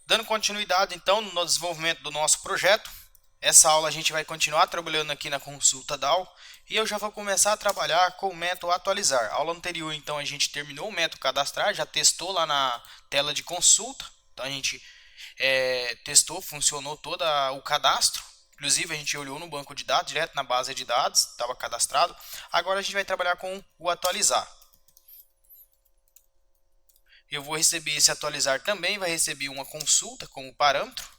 Dando continuidade então no desenvolvimento do nosso projeto, essa aula a gente vai continuar trabalhando aqui na consulta DAO e eu já vou começar a trabalhar com o método atualizar. A aula anterior então a gente terminou o método cadastrar, já testou lá na tela de consulta, então a gente testou, funcionou todo o cadastro. Inclusive a gente olhou no banco de dados, direto na base de dados, estava cadastrado. Agora a gente vai trabalhar com o atualizar. Eu vou receber esse atualizar também, vai receber uma consulta como parâmetro.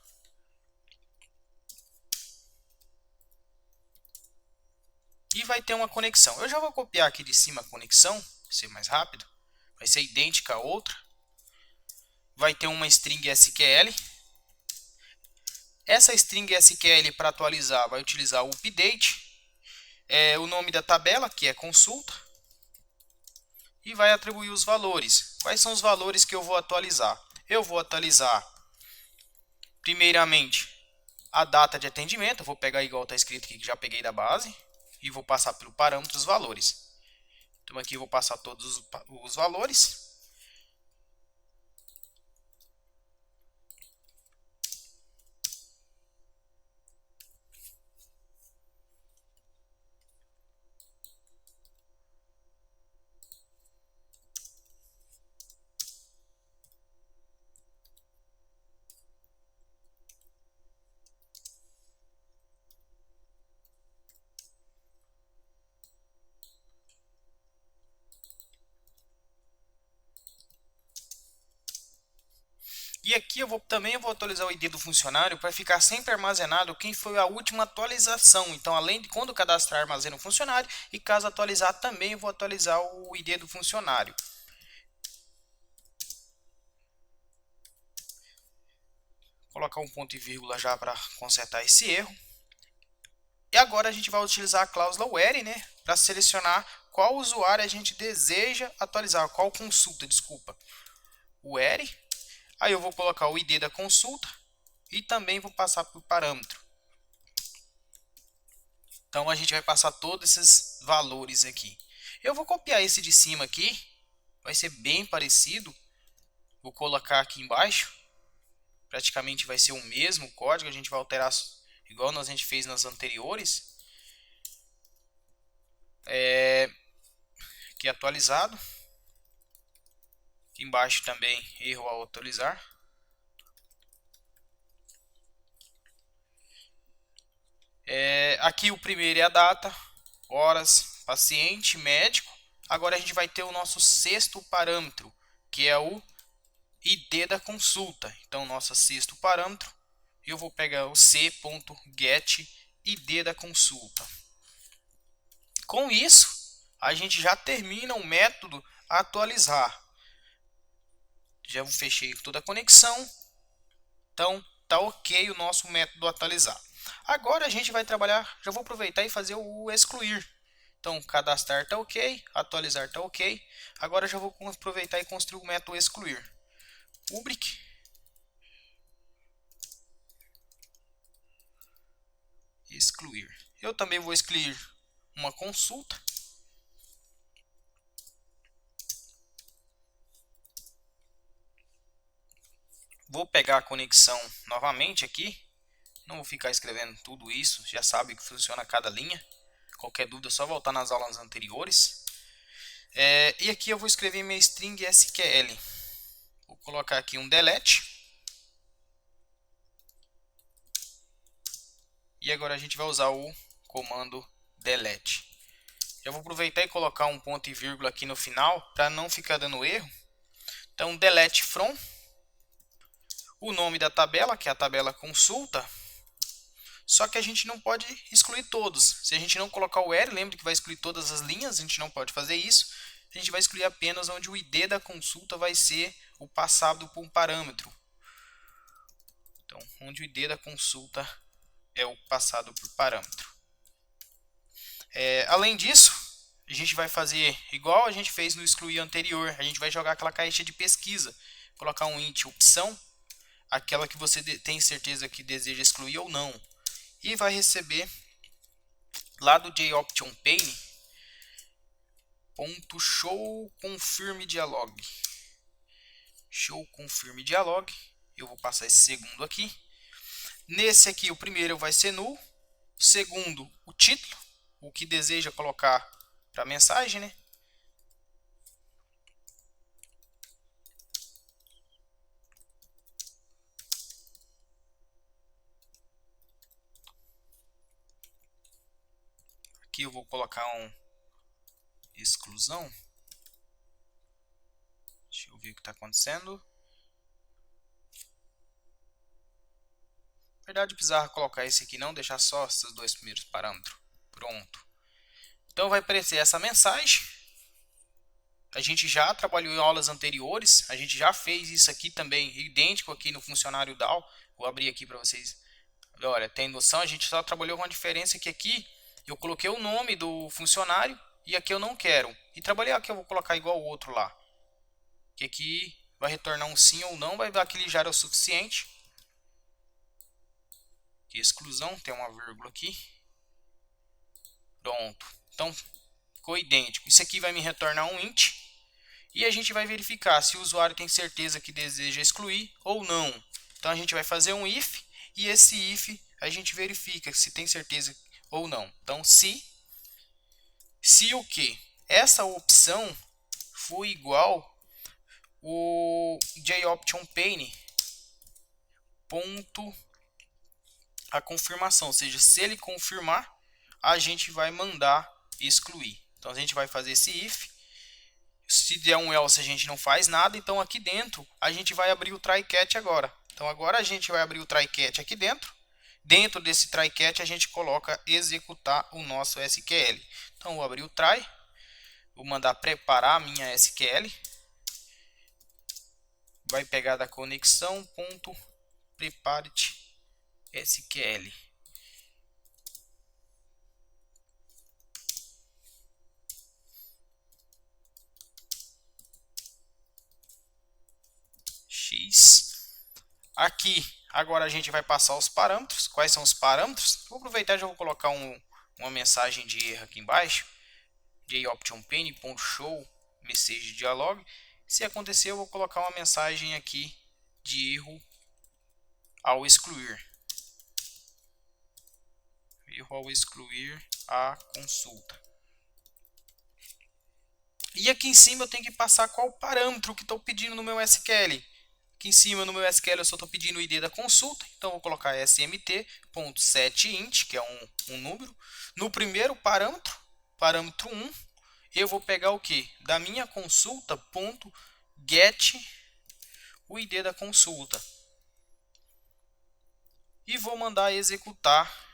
E vai ter uma conexão. Eu já vou copiar aqui de cima a conexão, para ser mais rápido. Vai ser idêntica a outra. Vai ter uma string SQL. Essa string SQL para atualizar vai utilizar o update. O nome da tabela, que é consulta. E vai atribuir os valores. Quais são os valores que eu vou atualizar? Eu vou atualizar, primeiramente, a data de atendimento. Eu vou pegar igual está escrito aqui, que já peguei da base. E vou passar pelo parâmetro os valores. Então aqui eu vou passar todos os valores. E aqui também vou atualizar o ID do funcionário para ficar sempre armazenado quem foi a última atualização. Então, além de quando cadastrar, armazena o funcionário. E caso atualizar, também eu vou atualizar o ID do funcionário. Vou colocar um ponto e vírgula já para consertar esse erro. E agora a gente vai utilizar a cláusula where, né, para selecionar qual usuário a gente deseja atualizar, qual consulta, desculpa. Where. Aí eu vou colocar o ID da consulta e também vou passar por parâmetro. Então a gente vai passar todos esses valores aqui. Eu vou copiar esse de cima aqui, vai ser bem parecido. Vou colocar aqui embaixo. Praticamente vai ser o mesmo código, a gente vai alterar igual a gente fez nas anteriores. Aqui atualizado. Aqui embaixo também erro ao atualizar. Aqui o primeiro é a data, horas, paciente, médico. Agora a gente vai ter o nosso sexto parâmetro, que é o ID da consulta. Então, nosso sexto parâmetro, eu vou pegar o c.get ID da consulta. Com isso, a gente já termina o método atualizar. Já fechei toda a conexão. Então, tá ok o nosso método atualizar. Agora a gente vai trabalhar, já vou aproveitar e fazer o excluir. Então, cadastrar está ok, atualizar está ok. Agora já vou aproveitar e construir o método excluir. Rubric. Excluir. Eu também vou excluir uma consulta. Vou pegar a conexão novamente aqui. Não vou ficar escrevendo tudo isso, já sabe que funciona cada linha. Qualquer dúvida é só voltar nas aulas anteriores. E aqui eu vou escrever minha string SQL. Vou colocar aqui um delete. E agora a gente vai usar o comando delete. Eu vou aproveitar e colocar um ponto e vírgula aqui no final para não ficar dando erro. Então, delete from. O nome da tabela, que é a tabela consulta. Só que a gente não pode excluir todos. Se a gente não colocar o where, lembre que vai excluir todas as linhas, a gente não pode fazer isso. A gente vai excluir apenas onde o ID da consulta vai ser o passado por um parâmetro. Então, onde o ID da consulta é o passado por parâmetro. Além disso, a gente vai fazer igual a gente fez no excluir anterior. A gente vai jogar aquela caixa de pesquisa. Colocar um int opção, aquela que você tem certeza que deseja excluir ou não. E vai receber lá do JOptionPane .show confirm dialog. Show confirm dialog. Eu vou passar esse segundo aqui. Nesse aqui, o primeiro vai ser null. O segundo, o título, o que deseja colocar para a mensagem, né? Aqui eu vou colocar um exclusão. Deixa eu ver o que está acontecendo. Na verdade, eu precisava colocar esse aqui não, deixar só esses dois primeiros parâmetros. Pronto. Então vai aparecer essa mensagem. A gente já trabalhou em aulas anteriores, a gente já fez isso aqui também, idêntico aqui no funcionário DAO. Vou abrir aqui para vocês. Olha, tem noção, a gente só trabalhou com a diferença que aqui eu coloquei o nome do funcionário e aqui eu não quero. E trabalhei aqui, eu vou colocar igual o outro lá. Que aqui vai retornar um sim ou não, vai dar que ele já era o suficiente. Aqui, exclusão, tem uma vírgula aqui. Pronto. Então, ficou idêntico. Isso aqui vai me retornar um int. E a gente vai verificar se o usuário tem certeza que deseja excluir ou não. Então, a gente vai fazer um if. E esse if a gente verifica se tem certeza ou não. Então, se o que? Essa opção for igual o JOptionPane ponto a confirmação, ou seja, se ele confirmar, a gente vai mandar excluir. Então a gente vai fazer esse if. Se der um else, a gente não faz nada. Então aqui dentro a gente vai abrir o try-catch agora. Então agora a gente vai abrir o try-catch aqui dentro. Dentro desse try-catch a gente coloca executar o nosso SQL. Então vou abrir o try, vou mandar preparar a minha SQL. Vai pegar da conexão ponto prepare-te SQL. X. Aqui, agora a gente vai passar os parâmetros. Quais são os parâmetros? Vou aproveitar e já vou colocar uma mensagem de erro aqui embaixo. JOptionPane.show message dialog. Se acontecer, eu vou colocar uma mensagem aqui de erro ao excluir. Erro ao excluir a consulta. E aqui em cima eu tenho que passar qual parâmetro que estou pedindo no meu SQL. Aqui em cima no meu SQL eu só estou pedindo o ID da consulta. Então eu vou colocar smt.setInt, que é um número. No primeiro parâmetro, parâmetro 1, eu vou pegar o que? Da minha consulta, ponto get o ID da consulta. E vou mandar executar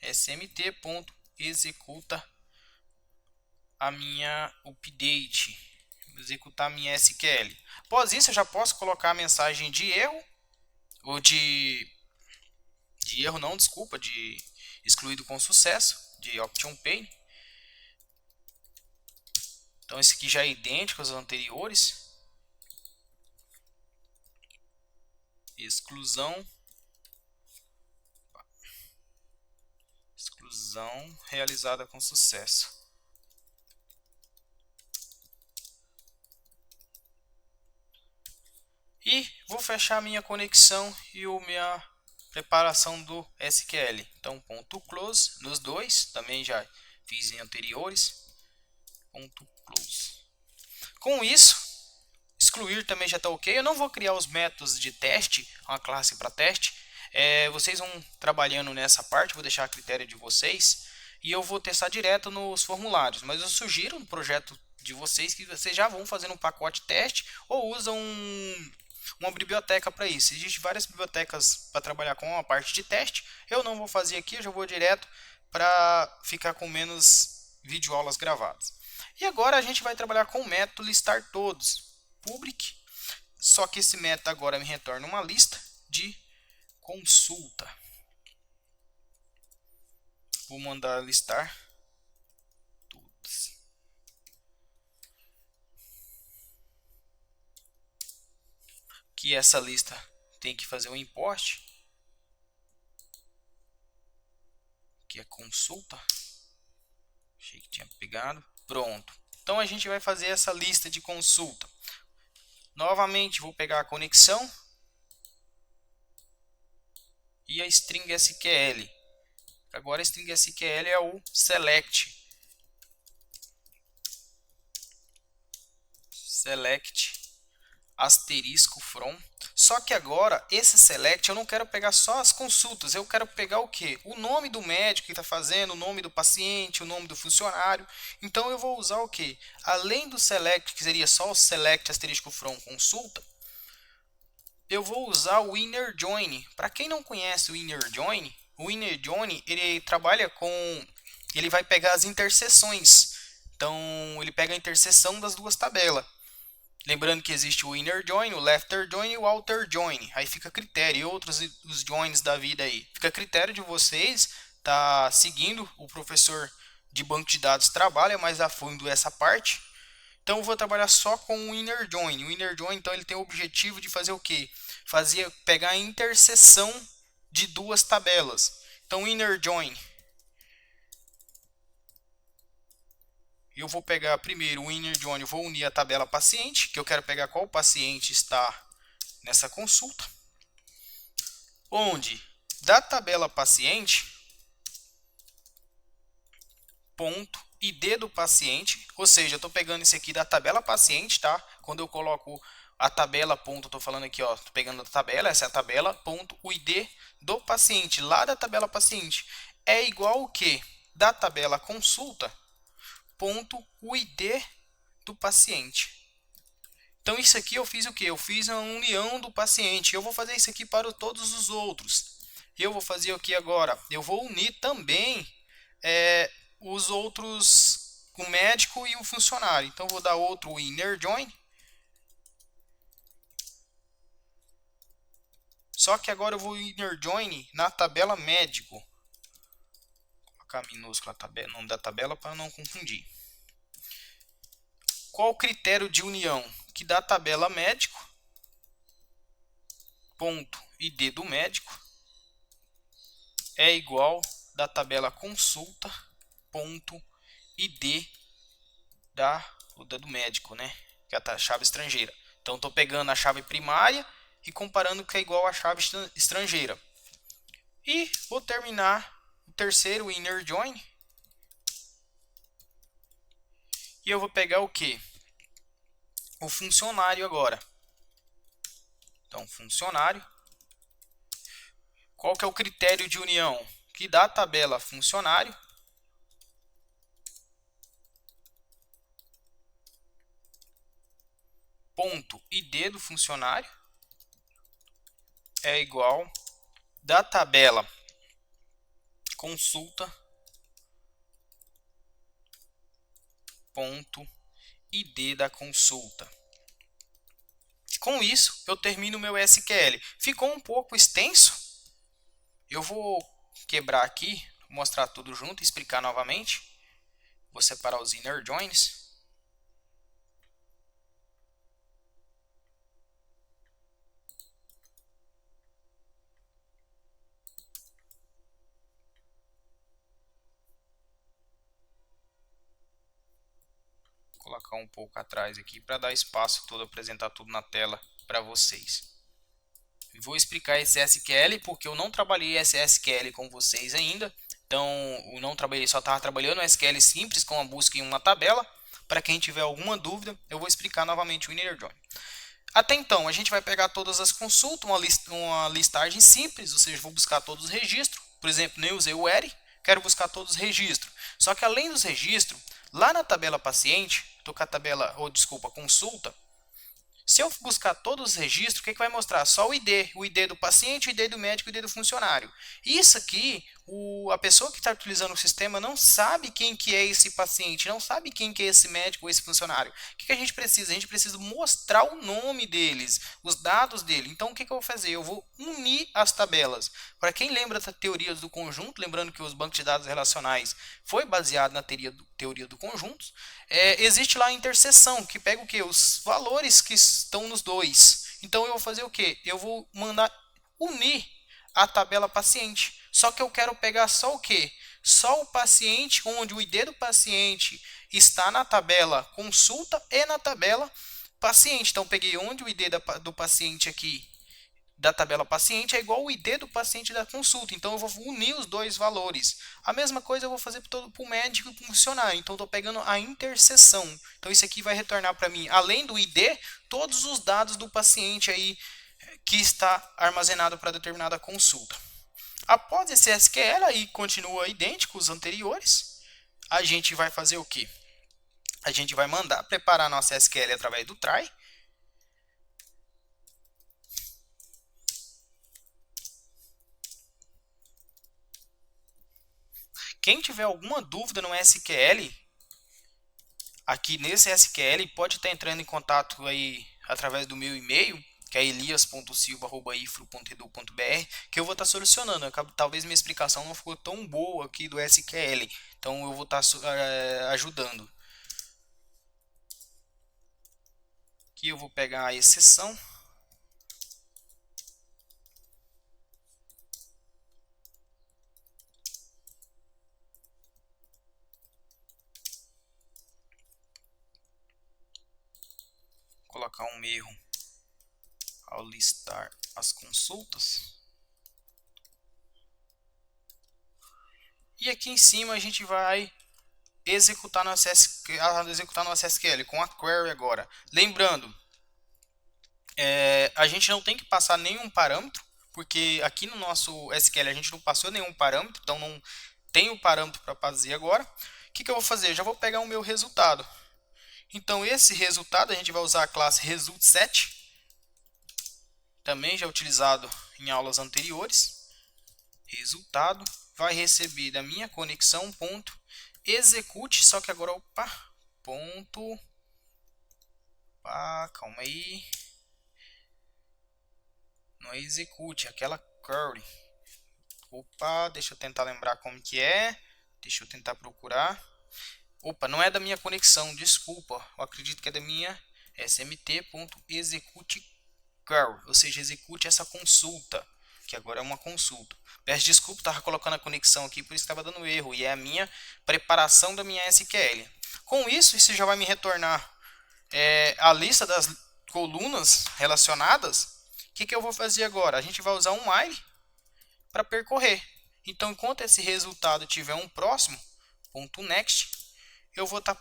smt.executa a minha update, executar a minha SQL. Após isso, eu já posso colocar a mensagem de erro, ou de erro não, desculpa, de excluído com sucesso, de OptionPane. Então esse aqui já é idêntico aos anteriores. Exclusão realizada com sucesso. E vou fechar a minha conexão e a minha preparação do SQL. Então, ponto close nos dois, também já fiz em anteriores. Ponto close. Com isso, excluir também já está ok. Eu não vou criar os métodos de teste, uma classe para teste. Vocês vão trabalhando nessa parte, vou deixar a critério de vocês. E eu vou testar direto nos formulários. Mas eu sugiro no projeto de vocês que vocês já vão fazendo um pacote teste ou usam uma biblioteca para isso. Existem várias bibliotecas para trabalhar com a parte de teste. Eu não vou fazer aqui, eu já vou direto para ficar com menos videoaulas gravadas. E agora a gente vai trabalhar com o método listar todos. Public. Só que esse método agora me retorna uma lista de consulta. Vou mandar listar todos. Que essa lista tem que fazer um import. Que é consulta. Achei que tinha pegado. Pronto. Então a gente vai fazer essa lista de consulta. Novamente vou pegar a conexão. e a string SQL. Agora a string SQL é o select. Select asterisco from. Só que agora esse select eu não quero pegar só as consultas, eu quero pegar o que? O nome do médico que está fazendo, o nome do paciente, o nome do funcionário. Então eu vou usar o que? Além do select, que seria só o select asterisco from consulta, eu vou usar o inner join. Para quem não conhece o inner join ele trabalha com, ele vai pegar as interseções. Então ele pega a interseção das duas tabelas. Lembrando que existe o inner join, o lefter join e o outer join. Aí fica a critério, e outros os joins da vida aí. Fica a critério de vocês tá seguindo o professor de banco de dados trabalha mais a fundo essa parte. Então eu vou trabalhar só com o inner join. O inner join então ele tem o objetivo de fazer o quê? Pegar a interseção de duas tabelas. Então inner join, eu vou pegar primeiro o inner join, eu vou unir a tabela paciente, que eu quero pegar qual paciente está nessa consulta, onde da tabela paciente, ponto ID do paciente, ou seja, eu estou pegando isso aqui da tabela paciente, tá? Quando eu coloco a tabela ponto, estou falando aqui, ó, tô pegando a tabela, essa é a tabela, ponto, o ID do paciente, lá da tabela paciente, é igual ao que? Da tabela consulta, ponto, o ID do paciente. Então isso aqui eu fiz o que? Eu fiz a união do paciente. Eu vou fazer isso aqui para todos os outros. Eu vou fazer o que agora? Eu vou unir também os outros, o médico e o funcionário. Então vou dar outro inner join. Só que agora eu vou inner join na tabela médico. Vou colocar minúscula tabela, nome da tabela para não confundir. Qual o critério de união? Que da tabela médico, ponto ID do médico, é igual da tabela consulta, ponto ID do médico, né? Que é a chave estrangeira. Então estou pegando a chave primária e comparando que é igual à chave estrangeira. E vou terminar o terceiro inner join. E eu vou pegar o que? O funcionário agora. Então funcionário. Qual que é o critério de união? Que da tabela funcionário, ponto ID do funcionário, é igual da tabela consulta, ponto ID da consulta. Com isso, eu termino meu SQL. Ficou um pouco extenso. Eu vou quebrar aqui, mostrar tudo junto e explicar novamente. Vou separar os inner joins. Vou colocar um pouco atrás aqui para dar espaço todo, apresentar tudo na tela para vocês. Vou explicar esse SQL porque eu não trabalhei esse SQL com vocês ainda. Então, eu não trabalhei, só estava trabalhando o SQL simples com a busca em uma tabela. Para quem tiver alguma dúvida, eu vou explicar novamente o inner join. Até então, a gente vai pegar todas as consultas, uma listagem simples, ou seja, vou buscar todos os registros. Por exemplo, nem usei o ERI, quero buscar todos os registros. Só que além dos registros, lá na tabela paciente, estou com a tabela, ou desculpa, consulta. Se eu buscar todos os registros, o que vai mostrar? Só o ID do paciente, o ID do médico e o ID do funcionário. Isso aqui, a pessoa que está utilizando o sistema não sabe quem que é esse paciente, não sabe quem que é esse médico ou esse funcionário. O que a gente precisa? A gente precisa mostrar o nome deles, os dados dele. Então, o que eu vou fazer? Eu vou unir as tabelas. Para quem lembra da teoria do conjunto, lembrando que os bancos de dados relacionais foi baseado na teoria do conjunto, existe lá a interseção, que pega o que? Os valores que estão nos dois. Então eu vou fazer o que? Eu vou mandar unir a tabela paciente. Só que eu quero pegar só o que? Só o paciente, onde o ID do paciente está na tabela consulta e na tabela paciente. Então peguei onde o ID do paciente aqui, da tabela paciente é igual ao ID do paciente da consulta. Então eu vou unir os dois valores. A mesma coisa eu vou fazer para o médico e para o funcionário. Então estou pegando a interseção. Então isso aqui vai retornar para mim, além do ID, todos os dados do paciente aí que está armazenado para determinada consulta. Após esse SQL aí continua idêntico aos anteriores, a gente vai fazer o quê? A gente vai mandar preparar nossa SQL através do try. Quem tiver alguma dúvida no SQL, aqui nesse SQL, pode estar entrando em contato aí através do meu e-mail, que é elias.silva@ifro.edu.br, que eu vou estar solucionando. Talvez minha explicação não ficou tão boa aqui do SQL, então eu vou estar ajudando. Aqui eu vou pegar a exceção. Colocar um erro ao listar as consultas. E aqui em cima a gente vai executar nosso SQL com a query agora. Lembrando, a gente não tem que passar nenhum parâmetro, porque aqui no nosso SQL a gente não passou nenhum parâmetro, então não tem o parâmetro para fazer agora. O que eu vou fazer? Eu já vou pegar o meu resultado. Então esse resultado a gente vai usar a classe resultSet, também já utilizado em aulas anteriores. Resultado vai receber da minha conexão ponto execute, só que agora ponto, calma aí, não é execute, é aquela query. Deixa eu tentar lembrar como que é, deixa eu tentar procurar. Não é da minha conexão, desculpa, eu acredito que é da minha smt.execute query, ou seja, execute essa consulta, que agora é uma consulta. Peço desculpa, estava colocando a conexão aqui, por isso estava dando erro, e é a minha preparação da minha SQL. Com isso já vai me retornar a lista das colunas relacionadas. O que eu vou fazer agora? A gente vai usar um while para percorrer. Então, enquanto esse resultado tiver um próximo, ponto next, eu vou estar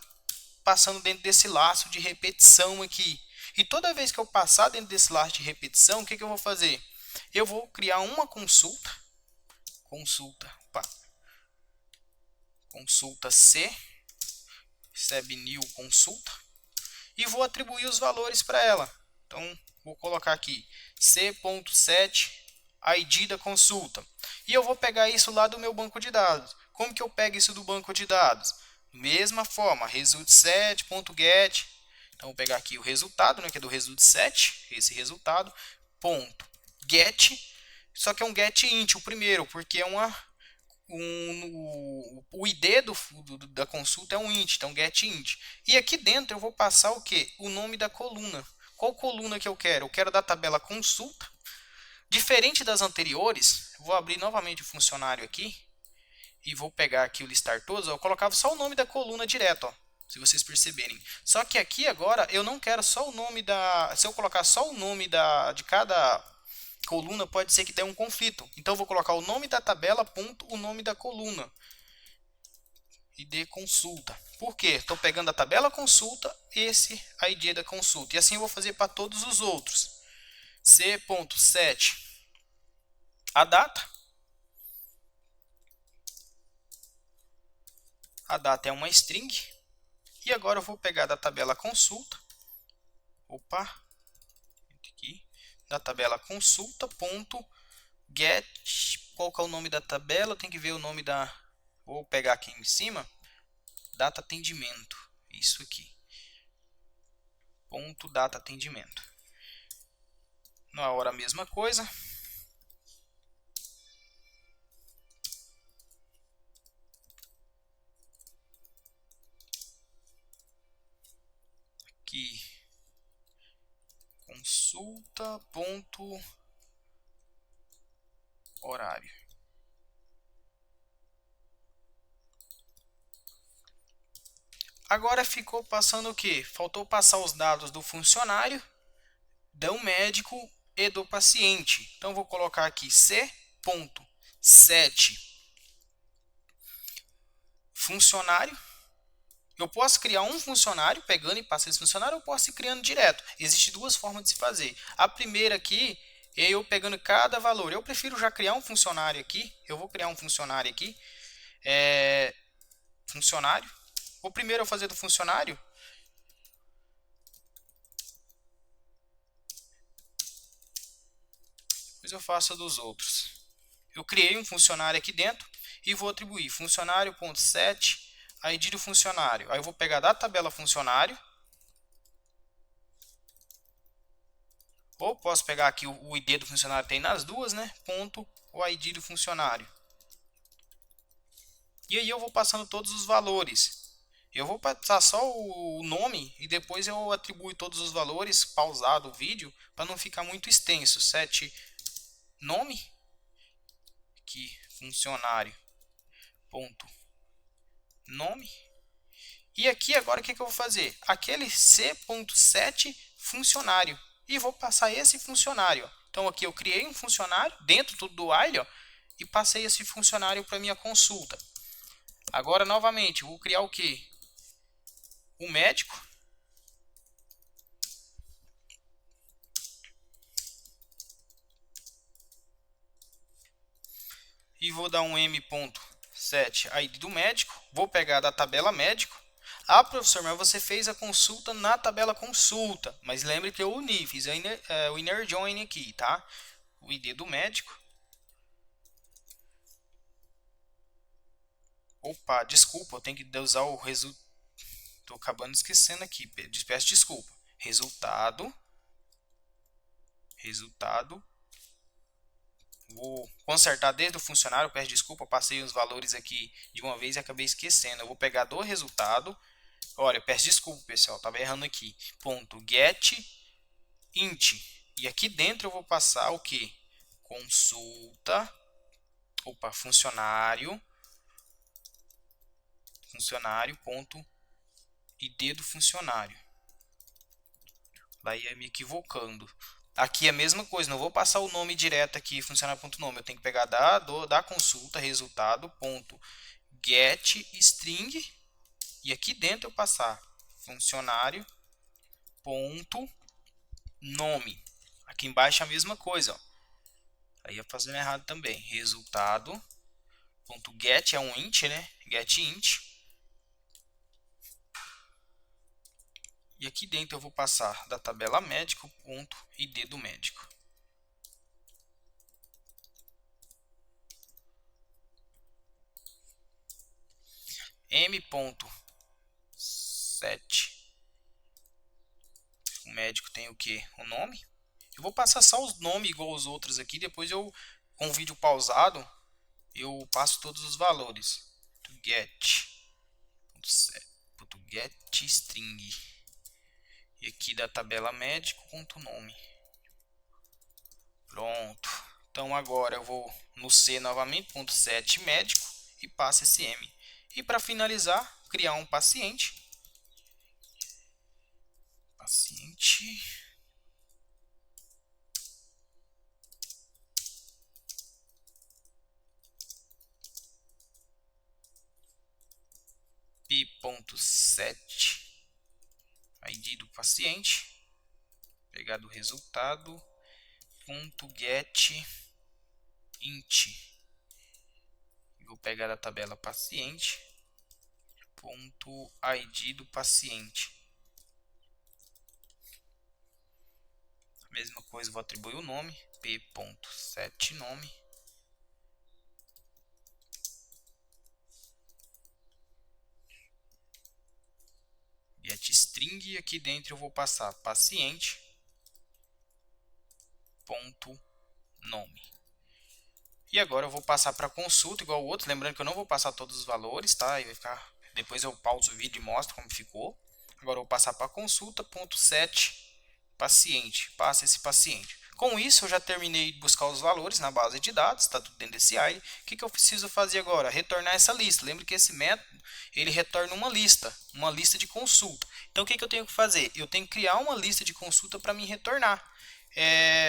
passando dentro desse laço de repetição aqui. E toda vez que eu passar dentro desse laço de repetição, o que eu vou fazer? Eu vou criar uma consulta C, recebe new consulta, e vou atribuir os valores para ela. Então, vou colocar aqui c.set ID da consulta. E eu vou pegar isso lá do meu banco de dados. Como que eu pego isso do banco de dados? Mesma forma, resultSet.get. Então, vou pegar aqui o resultado, que é do resultSet, esse resultado, ponto get, só que é um get int, o primeiro, porque é o ID da consulta é um int, então get int. E aqui dentro eu vou passar o que? O nome da coluna. Qual coluna que eu quero? Eu quero da tabela consulta. Diferente das anteriores, vou abrir novamente o funcionário aqui e vou pegar aqui o listar todos. Eu colocava só o nome da coluna direto, ó, se vocês perceberem. Só que aqui agora eu não quero só o nome da... Se eu colocar só o nome de cada coluna, pode ser que dê um conflito. Então eu vou colocar o nome da tabela, ponto, o nome da coluna. ID consulta. Por quê? Estou pegando a tabela consulta, esse ID da consulta. E assim eu vou fazer para todos os outros. C.set a data. A data é uma string. E agora eu vou pegar da tabela consulta. Aqui. Da tabela consulta, ponto, get. Qual que é o nome da tabela? Tem que ver o nome da... Vou pegar aqui em cima. Data atendimento. Isso aqui. Ponto data atendimento. Na hora a mesma coisa. Aqui. Consulta, ponto, horário. Agora ficou passando o que? Faltou passar os dados do funcionário, do médico e do paciente. Então, vou colocar aqui C.set funcionário. Eu posso criar um funcionário pegando e passando esse funcionário, eu posso ir criando direto. Existem duas formas de se fazer. A primeira aqui é eu pegando cada valor. Eu prefiro já criar um funcionário aqui. Eu vou criar um funcionário aqui. Funcionário. O primeiro eu fazer do funcionário. Depois eu faço dos outros. Eu criei um funcionário aqui dentro e vou atribuir funcionário.set ID do funcionário. Aí eu vou pegar da tabela funcionário. Ou posso pegar aqui o ID do funcionário, tem nas duas, né? Ponto o ID do funcionário. E aí eu vou passando todos os valores. Eu vou passar só o nome e depois eu atribuo todos os valores, pausado o vídeo, para não ficar muito extenso. Set nome, aqui funcionário, ponto nome. E aqui agora o que eu vou fazer? Aquele C.set funcionário. E vou passar esse funcionário. Então aqui eu criei um funcionário dentro tudo do while, e passei esse funcionário para minha consulta. Agora novamente, vou criar o que? O médico. E vou dar um m.set ID do médico. Vou pegar da tabela médico. Ah, professor, mas você fez a consulta na tabela consulta. Mas lembre que eu uni, fiz o inner join aqui, tá? O ID do médico. Opa, desculpa, eu tenho que usar o resultado. Estou acabando esquecendo aqui, peço desculpa. Resultado. Vou consertar desde o funcionário, peço desculpa, passei os valores aqui de uma vez e acabei esquecendo. Eu vou pegar do resultado. Olha, peço desculpa, pessoal, estava errando aqui. Ponto get int. E aqui dentro eu vou passar o que? Consulta. Opa, funcionário. Ponto ID do funcionário. Lá ia me equivocando. Aqui é a mesma coisa, não vou passar o nome direto aqui, funcionário.nome. Eu tenho que pegar da consulta, resultado, ponto get string. E aqui dentro eu passar funcionário, ponto nome. Aqui embaixo é a mesma coisa, ó. Aí eu fazendo errado também. Resultado, ponto get é um int, né? Get int. E aqui dentro eu vou passar da tabela médico, ponto ID do médico. M.set. O médico tem o que? O nome. Eu vou passar só os nomes igual os outros aqui. Depois eu, com o vídeo pausado, eu passo todos os valores. Get string. E aqui da tabela médico, ponto nome. Pronto. Então agora eu vou no C novamente, ponto set médico, e passo esse M. E para finalizar, criar um paciente. P.set ID do paciente. Pegar do resultado, ponto get int. Vou pegar da tabela paciente, ponto ID do paciente. A mesma coisa, vou atribuir o nome, p.set nome. Get string, e aqui dentro eu vou passar paciente, ponto nome. E agora eu vou passar para consulta igual o outro, lembrando que eu não vou passar todos os valores, tá? Aí vai ficar, depois eu pauso o vídeo e mostro como ficou. Agora eu vou passar para consulta, ponto set paciente, passa esse paciente. Com isso eu já terminei de buscar os valores na base de dados, está tudo dentro desse while. O que eu preciso fazer agora? Retornar essa lista. Lembre que esse método ele retorna uma lista de consulta. Então o que eu tenho que fazer? Eu tenho que criar uma lista de consulta para me retornar.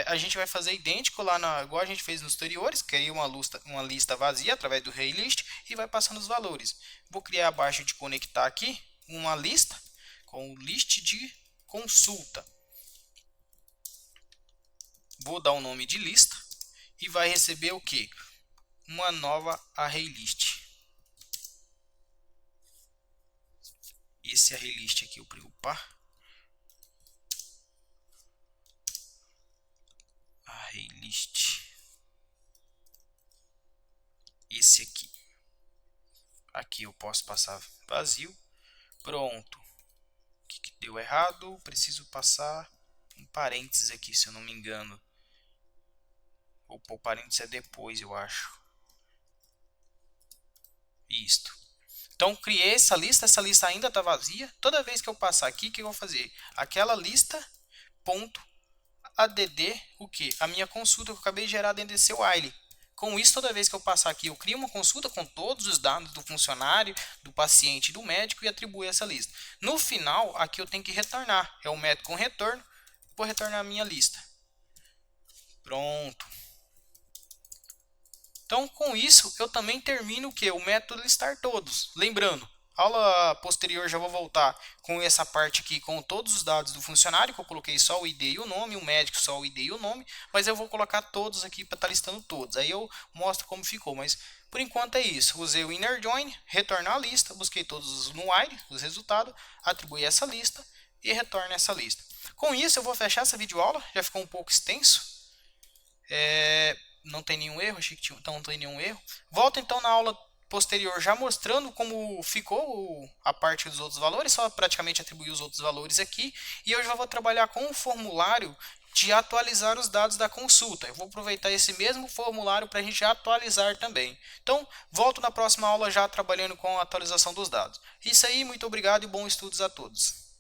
a gente vai fazer idêntico lá igual a gente fez nos anteriores, cria uma lista vazia através do arraylist e vai passando os valores. Vou criar abaixo de conectar aqui uma lista com o list de consulta. Vou dar o nome de lista e vai receber o que? Uma nova arraylist. Esse arraylist aqui eu preocupar. Arraylist. Esse aqui. Aqui eu posso passar vazio. Pronto. O que deu errado? Preciso passar um parênteses aqui, se eu não me engano. Ou pôr parênteses é depois, eu acho. Isto. Então, criei essa lista ainda está vazia. Toda vez que eu passar aqui, o que eu vou fazer? Aquela lista, ponto, add, o que? A minha consulta que eu acabei de gerar dentro desse while. Com isso, toda vez que eu passar aqui, eu crio uma consulta com todos os dados do funcionário, do paciente e do médico e atribuo essa lista. No final, aqui eu tenho que retornar. É o método com retorno. Vou retornar a minha lista. Pronto. Então, com isso, eu também termino o que? O método listar todos. Lembrando, aula posterior já vou voltar com essa parte aqui, com todos os dados do funcionário, que eu coloquei só o ID e o nome, o médico só o ID e o nome, mas eu vou colocar todos aqui para estar listando todos. Aí eu mostro como ficou, mas por enquanto é isso. Usei o inner join, retornar a lista, busquei todos no while, os resultados, atribuí essa lista e retorno essa lista. Com isso, eu vou fechar essa videoaula, já ficou um pouco extenso. Não tem nenhum erro, achei que tinha, então não tem nenhum erro. Volto então na aula posterior já mostrando como ficou a parte dos outros valores, só praticamente atribuir os outros valores aqui. E eu já vou trabalhar com um formulário de atualizar os dados da consulta. Eu vou aproveitar esse mesmo formulário para a gente atualizar também. Então, volto na próxima aula já trabalhando com a atualização dos dados. Isso aí, muito obrigado e bons estudos a todos.